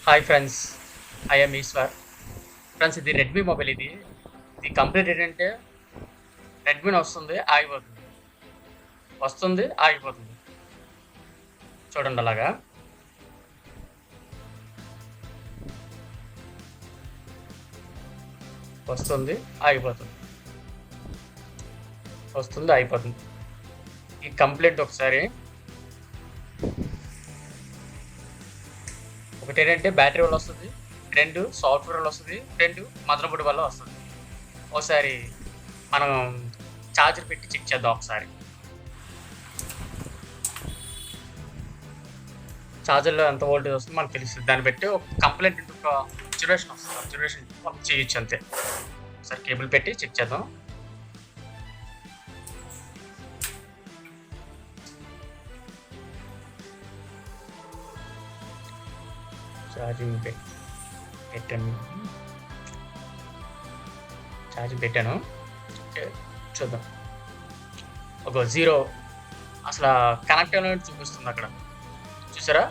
Hi friends, I am Ishwar. Friends, ఇది Redmi mobile. ఇది complete ఏంటంటే రెడ్మీ వస్తుంది, ఆగిపోతుంది, వస్తుంది, ఆగిపోతుంది. చూడండి అలాగా. వస్తుంది, ఆగిపోతుంది, వస్తుంది, ఆగిపోతుంది. ఈ కంప్లైంట్ ఒకసారి ఒకటి ఏంటంటే బ్యాటరీ వల్ల వస్తుంది, 2 సాఫ్ట్వేర్ వల్ల వస్తుంది, 2 మదర్ బోర్డు వల్ల వస్తుంది. ఒకసారి మనం ఛార్జర్ పెట్టి చెక్ చేద్దాం. ఒకసారి ఛార్జర్లో ఎంత వోల్టేజ్ వస్తుంది మనకు తెలుస్తుంది. దాన్ని బట్టి ఒక కంప్లైంట్ ఒక అబ్జర్వేషన్ వస్తుంది. అబ్జర్వేషన్ మనం చేయొచ్చు అంతే. ఒకసారి కేబుల్ పెట్టి చెక్ చేద్దాం. ఛార్జింగ్ పెట్టాను. ఓకే, చూద్దాం. ఒక 0 అసలు కనెక్ట్ అయినట్టు చూపిస్తుంది అక్కడ. చూసారా,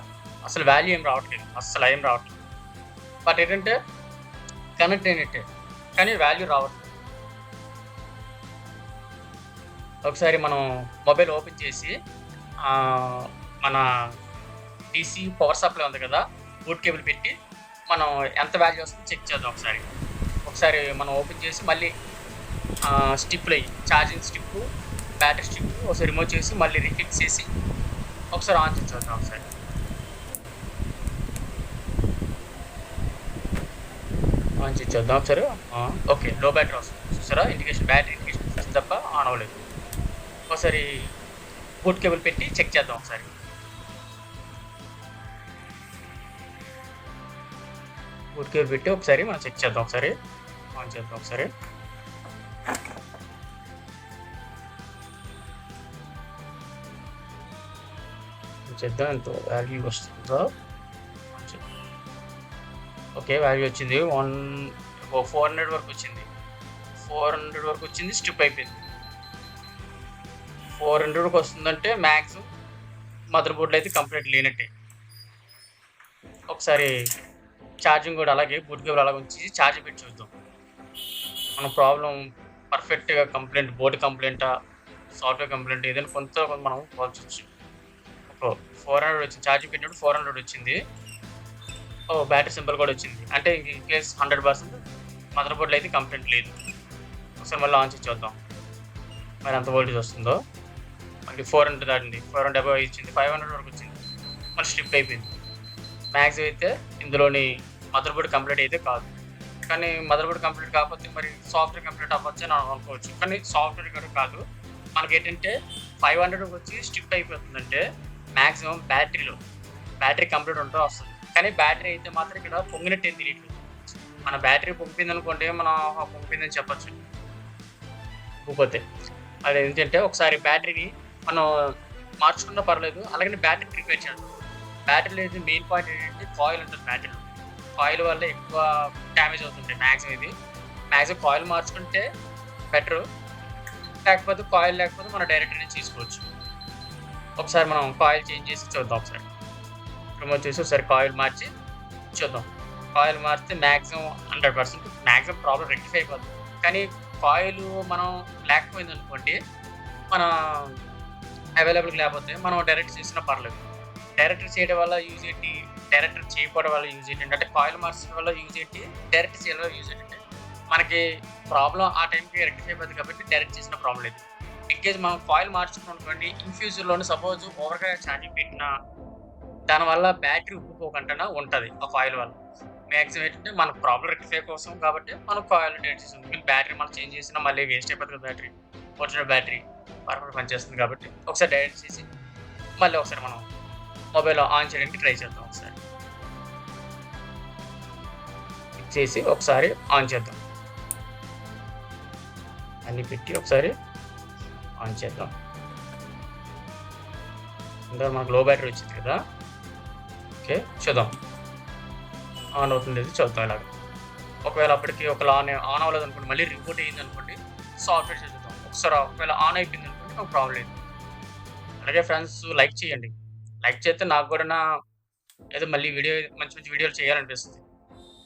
అసలు వాల్యూ ఏం రావట్లేదు, అసలు ఏం రావట్లేదు. బట్ ఏంటంటే కనెక్ట్ అయినట్టే, కానీ వాల్యూ రావట్లేదు. ఒకసారి మనం మొబైల్ ఓపెన్ చేసి మన PC పవర్ సప్లై ఉంది కదా, బూట్ కేబుల్ పెట్టి మనం ఎంత వాల్యూ వస్తుందో చెక్ చేద్దాం. ఒకసారి మనం ఓపెన్ చేసి మళ్ళీ స్టిప్లు అయ్యి ఛార్జింగ్ స్టిప్, బ్యాటరీ స్టిప్ ఒకసారి రిమూవ్ చేసి మళ్ళీ రీఫిక్స్ చేసి ఒకసారి ఆన్ చేసి చూద్దాం. ఒకసారి ఆన్ చేసి చూద్దాం. ఒకసారి ఓకే, లో బ్యాటరీ వస్తుంది. చూసారా, ఇండికేషన్, బ్యాటరీ ఇండికేషన్ వస్తుంది తప్ప ఆన్ అవ్వలేదు. ఒకసారి బూట్ కేబుల్ పెట్టి చెక్ చేద్దాం. ఒకసారి బూట్ కేబుల్ పెట్టి ఒకసారి మనం చెక్ చేద్దాం. ఒకసారి ఆన్ చేద్దాం. ఒకసారి చేద్దాం, ఎంత వాల్యూ వస్తుందో. ఓకే, వాల్యూ వచ్చింది 400 వరకు వచ్చింది. 400 వరకు వచ్చింది, స్ట్రిప్ అయిపోయింది. 400 వరకు వస్తుందంటే మ్యాక్సిమం మదర్ బోర్డులో అయితే కంప్లీట్ లేనట్టే. ఒకసారి ఛార్జింగ్ కూడా అలాగే బూట్ కేబుల్ అలాగే ఉంచి ఛార్జ్ పెట్టి చూద్దాం. మన ప్రాబ్లం పర్ఫెక్ట్గా కంప్లైంట్, బోర్డు కంప్లైంటా, సాఫ్ట్వేర్ కంప్లైంట్, ఏదైనా కొంత మనం పోల్చొచ్చు. 400 వచ్చింది, ఛార్జింగ్ పెట్టినప్పుడు 400 వచ్చింది. బ్యాటరీ సింబల్ కూడా వచ్చింది. అంటే ఇన్ కేస్ 100% మదర్ బోర్డులో అయితే కంప్లైంట్ లేదు. ఒకసారి మళ్ళీ ఆన్ చేసి చూద్దాం మరి ఎంత వోల్టేజ్ వస్తుందో. మళ్ళీ 400 దాటింది, 400 అబౌవ్ ఇచ్చింది, 500 వరకు వచ్చింది, మళ్ళీ స్ట్రిప్ అయిపోయింది. మ్యాక్సిమం అయితే ఇందులోని మదర్ బోర్డు కంప్లీట్ అయితే కాదు. కానీ మదర్ బోర్డు కంప్లీట్ కాకపోతే మరి సాఫ్ట్వేర్ కంప్లీట్ అవ్వచ్చు అని అనుకోవచ్చు. కానీ సాఫ్ట్వేర్ కూడా కాదు, మనకి ఏంటంటే 500 వచ్చి స్ట్రిప్ అయిపోతుందంటే మ్యాక్సిమం బ్యాటరీ కంప్లీట్ ఉంటూ వస్తుంది. కానీ బ్యాటరీ అయితే మాత్రం ఇక్కడ పొంగినట్టు ఏం తెలియట్లేదు. మన బ్యాటరీ పొంగిపోయింది అనుకోండి, మనం పొంగిపోయిందని చెప్పచ్చు. పోతే అది ఏంటంటే ఒకసారి బ్యాటరీని మనం మార్చుకున్నా పర్లేదు, అలాగే బ్యాటరీ రిపేర్ చేద్దాం. బ్యాటరీలో అయితే మెయిన్ పాయింట్ ఏంటంటే కాయిల్ ఉంటుంది. బ్యాటరీలో కాయిల్ వల్ల ఎక్కువ డ్యామేజ్ అవుతుంటాయి. మ్యాక్సిమం కాయిల్ మార్చుకుంటే బెటరు. లేకపోతే కాయిల్ లేకపోతే మనం డైరెక్ట్గా తీసుకోవచ్చు. ఒకసారి మనం కాయిల్ చేంజ్ చేసి చూద్దాం. ఒకసారి రిమూవ్ చేసి ఒకసారి కాయిల్ మార్చి చూద్దాం. కాయిల్ మార్చితే మ్యాక్సిమం 100% మ్యాక్సిమం ప్రాబ్లం రెక్టిఫై అయిపోతుంది. కానీ కాయిల్ మనం లేకపోయింది అనుకోండి, మన అవైలబుల్ లేకపోతే మనం డైరెక్ట్ చేసినా పర్లేదు. డైరెక్ట్ చేయడం వల్ల యూజ్ ఏంటి, డైరెక్ట్ చేయకపోవడం వల్ల యూజ్ ఏంటి అంటే కాయిల్ మార్చడం వల్ల యూజ్ ఏంటి, డైరెక్ట్ చేయడం వల్ల యూజ్ ఏంటంటే మనకి ప్రాబ్లం ఆ టైంకి రెక్టిఫై అయిపోతుంది కాబట్టి డైరెక్ట్ చేసిన ప్రాబ్లం లేదు. ఇన్కేస్ మనం కాయిల్ మార్చుకున్నాం అనుకోండి, ఇన్ ఫ్యూచర్లోనే సపోజ్ ఓవర్గా ఛార్జింగ్ పెట్టినా దానివల్ల బ్యాటరీ ఉబ్బుకోకుండా ఉంటుంది. ఆ కాయిల్ వల్ల మ్యాక్సిమం ఏంటంటే మన ప్రాబ్లం రెక్టిఫై కోసం కాబట్టి మనం కాయిల్ డైరెక్ట్ చేస్తుంది. బ్యాటరీ మనం చేంజ్ చేసినా మళ్ళీ వేస్ట్ అయిపోతుంది కదా. బ్యాటరీ ఒరిజినల్ బ్యాటరీ పర్ఫెక్ట్ పనిచేస్తుంది కాబట్టి ఒకసారి డైరెక్ట్ చేసి మళ్ళీ ఒకసారి మనం మొబైల్ ఆన్ చేయడానికి ట్రై చేద్దాం. ఒకసారి చేసి ఒకసారి ఆన్ చేద్దాం. అన్ని పెట్టి ఒకసారి ఆన్ చేద్దాం. ఇంకా మనకు లో బ్యాటరీ వచ్చింది కదా. ఓకే, చూద్దాం ఆన్ అవుతుంది చూద్దాం. ఇలాగ ఒకవేళ అప్పటికి ఆన్ అవ్వలేదు అనుకోండి, మళ్ళీ రిపోర్ట్ అయ్యింది అనుకోండి, సాఫ్ట్వేర్ చూద్దాం. ఒకసారి ఒకవేళ ఆన్ అయిపోయింది అనుకోండి, నాకు ప్రాబ్లం లేదు. అలాగే ఫ్రెండ్స్, లైక్ చేయండి. లైక్ చేస్తే నాకు కూడా ఏదో మళ్ళీ మంచి మంచి వీడియోలు చేయాలనిపిస్తుంది.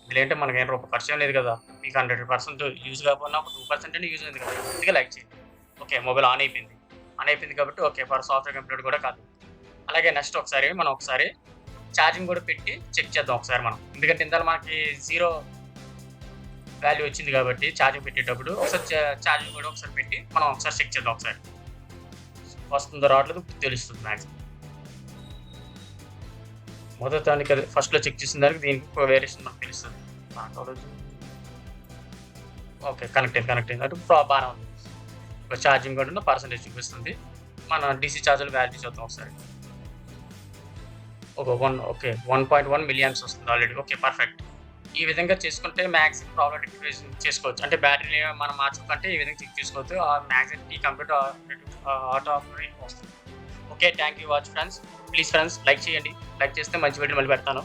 ఇందులో ఏంటంటే మనకేం రూపాయి ఖర్చేం లేదు కదా! మీకు 100% యూజ్ కాకపోయినా ఒక 2% అయినా యూజ్ అయింది కదా! అందుకే లైక్ చేయండి. ఓకే. మొబైల్ ఆన్ అయిపోయింది. ఆన్ అయిపోయింది కాబట్టి ఓకే. ఫర్ సాఫ్ట్‌వేర్ కంప్లీట్ కూడా కాదు. అలాగే నెక్స్ట్ మనం ఒకసారి ఛార్జింగ్ కూడా పెట్టి చెక్ చేద్దాం ఒకసారి మనం. ఎందుకంటే ఇందాక మనకి 0 వాల్యూ వచ్చింది కాబట్టి ఛార్జింగ్ పెట్టేటప్పుడు ఒకసారి ఛార్జింగ్ కూడా ఒకసారి పెట్టి మనం ఒకసారి చెక్ చేద్దాం ఒకసారి. వస్తుందో రావట్లేదో తెలుస్తుంది మ్యాక్సిమం. మొదటి దానికి అదే ఫస్ట్‌లో చెక్ చేసిన దానికి దీనికి వేరియేషన్ మనకు తెలుస్తది. ఓకే. కనెక్ట్ అయింది. అంటే బానే ఉంది. ఛార్జింగ్ కూడా పర్సెంటేజ్ చూపిస్తుంది. మన డీసీ ఛార్జర్ వాల్యూ చూద్దాం ఒకసారి. ఓకే. 1.1 మిలియాంప్స్ వస్తుంది ఆల్రెడీ. ఓకే. పర్ఫెక్ట్. ఈ విధంగా చేసుకుంటే మ్యాక్సిమం ప్రాబ్లమ్ రెక్టిఫికేషన్ చేసుకోవచ్చు. అంటే బ్యాటరీని మనం మార్చుకుంటే ఈ విధంగా చెక్ చేసుకోవచ్చు. మ్యాక్సిమం ఈ కంప్యూటర్ ఆటో ఆపరేట్ వస్తుంది. Okay. Thank you watch friends. Please friends like చేయండి. లైక్ చేస్తే మంచి వీడియో మళ్ళీ పెడతాను.